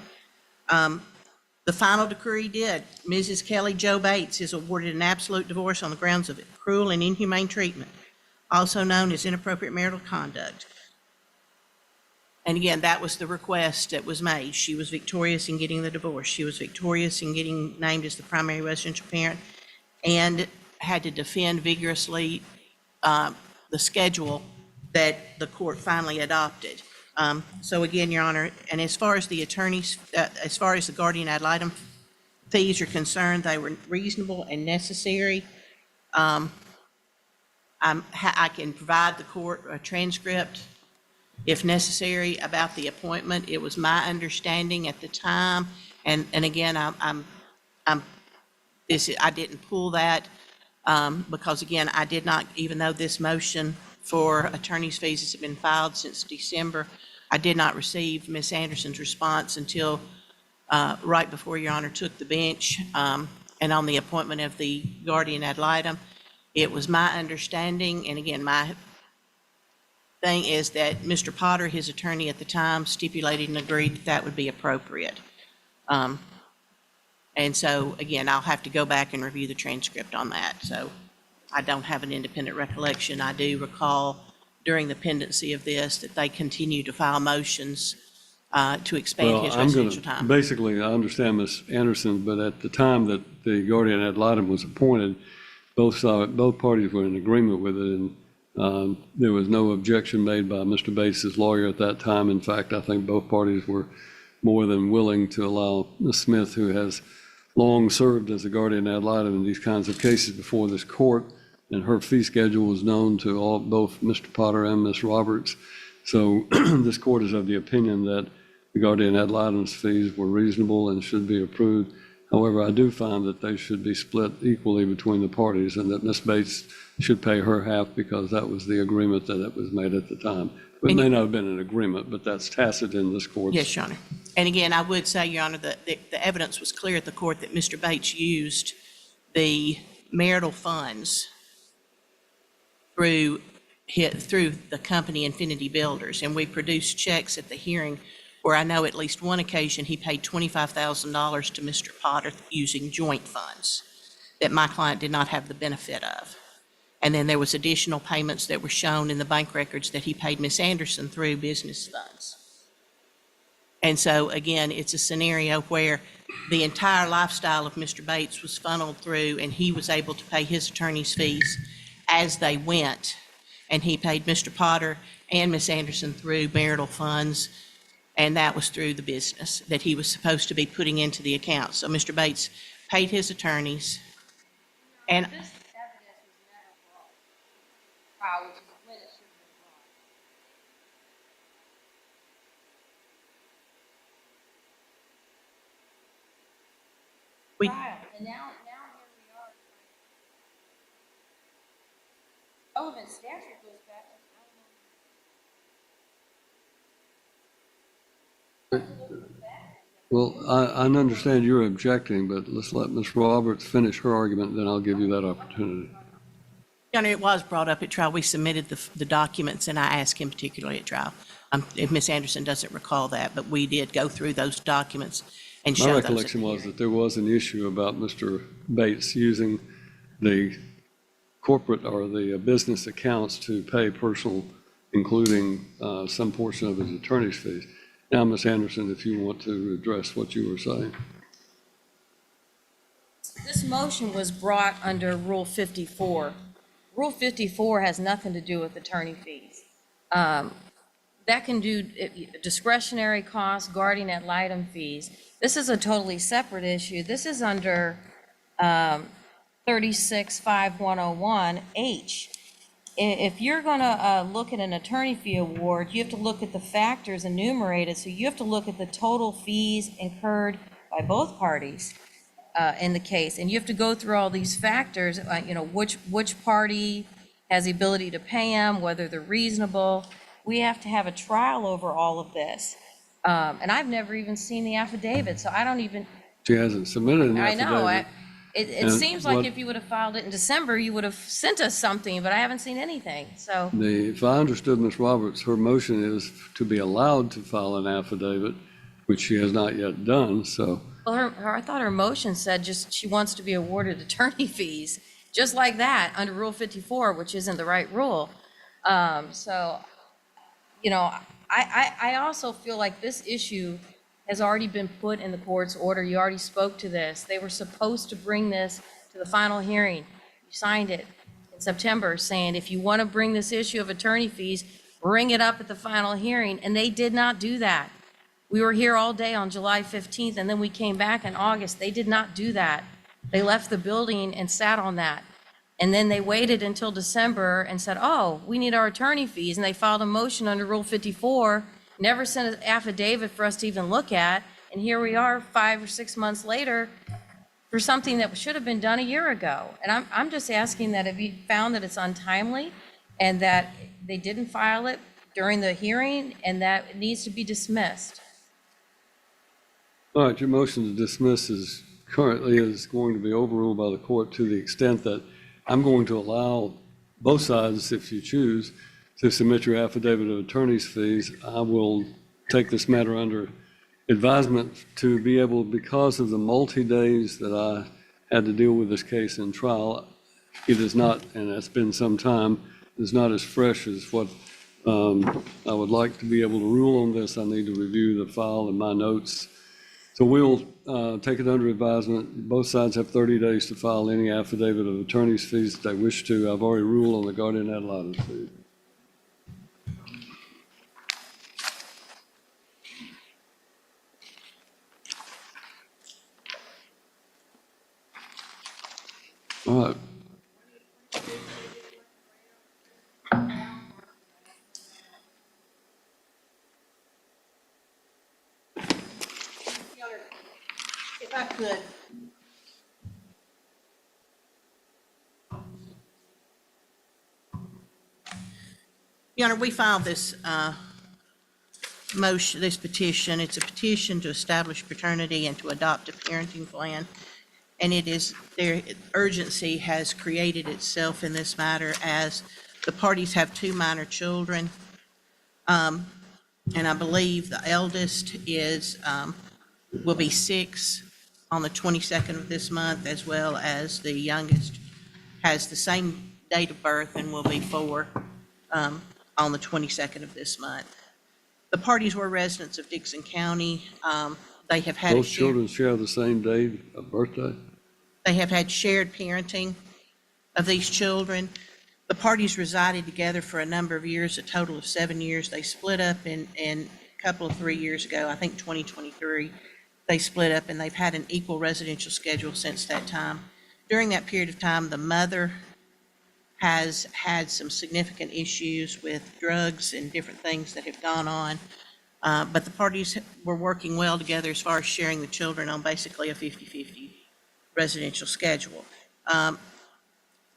The final decree did. Mrs. Kelly Jo Bates is awarded an absolute divorce on the grounds of cruel and inhumane treatment, also known as inappropriate marital conduct. And again, that was the request that was made. She was victorious in getting the divorce. She was victorious in getting named as the primary residential parent and had to defend vigorously the schedule that the court finally adopted. So again, Your Honor, and as far as the attorneys, as far as the guardian ad litem fees are concerned, they were reasonable and necessary. I can provide the court a transcript if necessary about the appointment. It was my understanding at the time, and again, I didn't pull that because again, I did not, even though this motion for attorney's fees has been filed since December, I did not receive Ms. Anderson's response until right before Your Honor took the bench, and on the appointment of the guardian ad litem. It was my understanding, and again, my thing is that Mr. Potter, his attorney at the time, stipulated and agreed that that would be appropriate. And so, again, I'll have to go back and review the transcript on that. So I don't have an independent recollection. I do recall during the pendency of this that they continue to file motions to expand Well, his I'm going residential to, time. basically, I understand Ms. Anderson, but at the time that the guardian ad litem was appointed, both parties were in agreement with it, and there was no objection made by Mr. Bates's lawyer at that time. In fact, I think both parties were more than willing to allow Ms. Smith, who has long served as a guardian ad litem in these kinds of cases before this court, and her fee schedule was known to both Mr. Potter and Ms. Roberts. So this court is of the opinion that the guardian ad litem's fees were reasonable and should be approved. However, I do find that they should be split equally between the parties, and that Ms. Bates should pay her half because that was the agreement that was made at the time. It may not have been an agreement, but that's tacit in this court. Yes, Your Honor. And again, I would say, Your Honor, that the evidence was clear at the court that Mr. Bates used the marital funds through the company Infinity Builders. And we produced checks at the hearing where I know at least one occasion he paid $25,000 to Mr. Potter using joint funds that my client did not have the benefit of. And then there was additional payments that were shown in the bank records that he paid Ms. Anderson through business funds. And so, again, it's a scenario where the entire lifestyle of Mr. Bates was funneled through, and he was able to pay his attorney's fees as they went. And he paid Mr. Potter and Ms. Anderson through marital funds, and that was through the business that he was supposed to be putting into the account. So Mr. Bates paid his attorneys, and This evidence was never brought. Trial, which is when it should have we, been brought. Trial, and now here we are. Relevant statute goes back, I don't know. Well, I understand you're objecting, but let's let Ms. Roberts finish her argument, then I'll give you that opportunity. Your Honor, it was brought up at trial. We submitted the documents, and I asked him particularly at trial. If Ms. Anderson doesn't recall that, but we did go through those documents and show My those at the recollection was hearing. that there was an issue about Mr. Bates using the corporate or the business accounts to pay personal, including some portion of his attorney's fees. Now, Ms. Anderson, if you want to address what you were saying. This motion was brought under Rule 54. Rule 54 has nothing to do with attorney fees. That can do discretionary costs, guardian ad litem fees. This is a totally separate issue. This is under 36-5101H. If you're going to look at an attorney fee award, you have to look at the factors enumerated. So you have to look at the total fees incurred by both parties in the case. And you have to go through all these factors, which party has the ability to pay them, whether they're reasonable. We have to have a trial over all of this. And I've never even seen the affidavit, so I don't even, She hasn't submitted an I affidavit. know, it And seems like what- if you would have filed it in December, you would have sent us something, but I haven't seen anything, so. If I understood Ms. Roberts, her motion is to be allowed to file an affidavit, which she has not yet done, so. Well, I thought her motion said just she wants to be awarded attorney fees, just like that, under Rule 54, which isn't the right rule. So you know, I also feel like this issue has already been put in the court's order. You already spoke to this. They were supposed to bring this to the final hearing. You signed it in September saying, if you want to bring this issue of attorney fees, bring it up at the final hearing, and they did not do that. We were here all day on July 15th, and then we came back in August. They did not do that. They left the building and sat on that. And then they waited until December and said, oh, we need our attorney fees. And they filed a motion under Rule 54, never sent an affidavit for us to even look at. And here we are 5 or 6 months later for something that should have been done a year ago. And I'm just asking that if you found that it's untimely and that they didn't file it during the hearing and that it needs to be dismissed. All right, your motion to dismiss is currently going to be overruled by the court to the extent that I'm going to allow both sides, if you choose, to submit your affidavit of attorney's fees. I will take this matter under advisement to be able, because of the multi-days that I had to deal with this case in trial, it is not, and it's been some time, is not as fresh as what I would like to be able to rule on this. I need to review the file and my notes. So we'll take it under advisement. Both sides have 30 days to file any affidavit of attorney's fees that they wish to. I've already ruled on the guardian ad litem fee. All right. If I could. Your Honor, we filed this motion, this petition. It's a petition to establish paternity and to adopt a parenting plan. And it is, their urgency has created itself in this matter as the parties have 2 minor children. And I believe the eldest is, will be 6 on the 22nd of this month, as well as the youngest has the same date of birth and will be 4 on the 22nd of this month. The parties were residents of Dixon County. They have had Both children share the same day of birthday? They have had shared parenting of these children. The parties resided together for a number of years, a total of 7 years. They split up in a couple of 3 years ago, I think 2023. They split up and they've had an equal residential schedule since that time. During that period of time, the mother has had some significant issues with drugs and different things that have gone on. But the parties were working well together as far as sharing the children on basically a 50-50 residential schedule.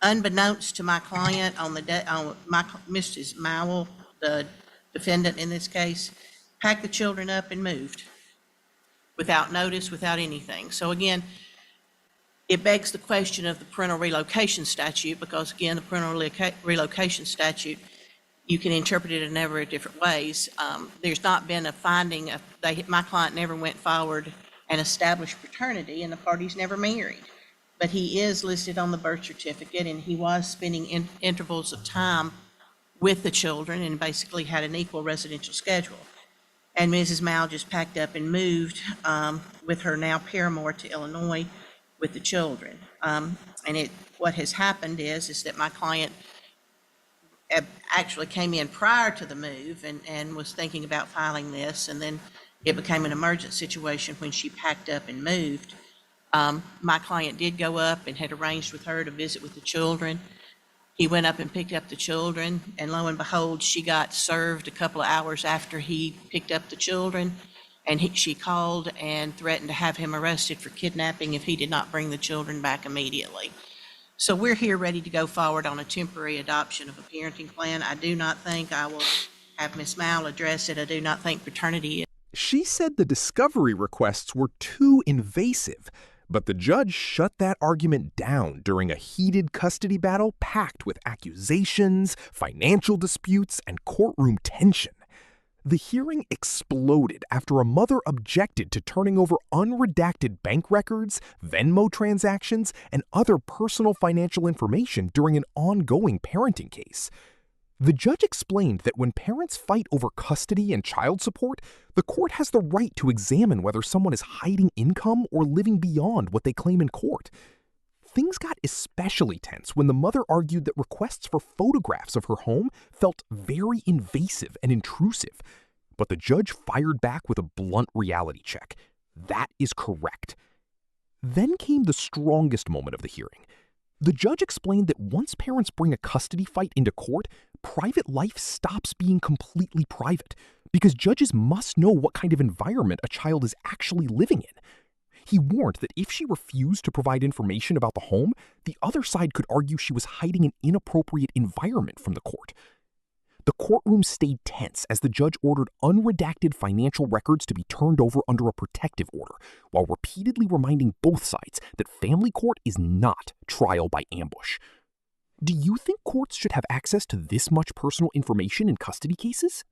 Unbeknownst to my client, on the day, Mrs. Mowell, the defendant in this case, packed the children up and moved without notice, without anything. So again, it begs the question of the parental relocation statute, because again, the parental relocation statute, you can interpret it in a number of different ways. There's not been a finding of, my client never went forward and established paternity, and the parties never married. But he is listed on the birth certificate, and he was spending intervals of time with the children and basically had an equal residential schedule. And Mrs. Mowell just packed up and moved with her now paramour to Illinois with the children. What has happened is that my client actually came in prior to the move and was thinking about filing this, and then it became an emergent situation when she packed up and moved. My client did go up and had arranged with her to visit with the children. He went up and picked up the children, and lo and behold, she got served a couple of hours after he picked up the children, and she called and threatened to have him arrested for kidnapping if he did not bring the children back immediately. So we're here ready to go forward on a temporary adoption of a parenting plan. I do not think, I will have Ms. Mowell address it, I do not think paternity is. She said the discovery requests were too invasive, but the judge shut that argument down during a heated custody battle packed with accusations, financial disputes, and courtroom tension. The hearing exploded after a mother objected to turning over unredacted bank records, Venmo transactions, and other personal financial information during an ongoing parenting case. The judge explained that when parents fight over custody and child support, the court has the right to examine whether someone is hiding income or living beyond what they claim in court. Things got especially tense when the mother argued that requests for photographs of her home felt very invasive and intrusive. But the judge fired back with a blunt reality check. That is correct. Then came the strongest moment of the hearing. The judge explained that once parents bring a custody fight into court, private life stops being completely private, because judges must know what kind of environment a child is actually living in. He warned that if she refused to provide information about the home, the other side could argue she was hiding an inappropriate environment from the court. The courtroom stayed tense as the judge ordered unredacted financial records to be turned over under a protective order, while repeatedly reminding both sides that family court is not trial by ambush. Do you think courts should have access to this much personal information in custody cases?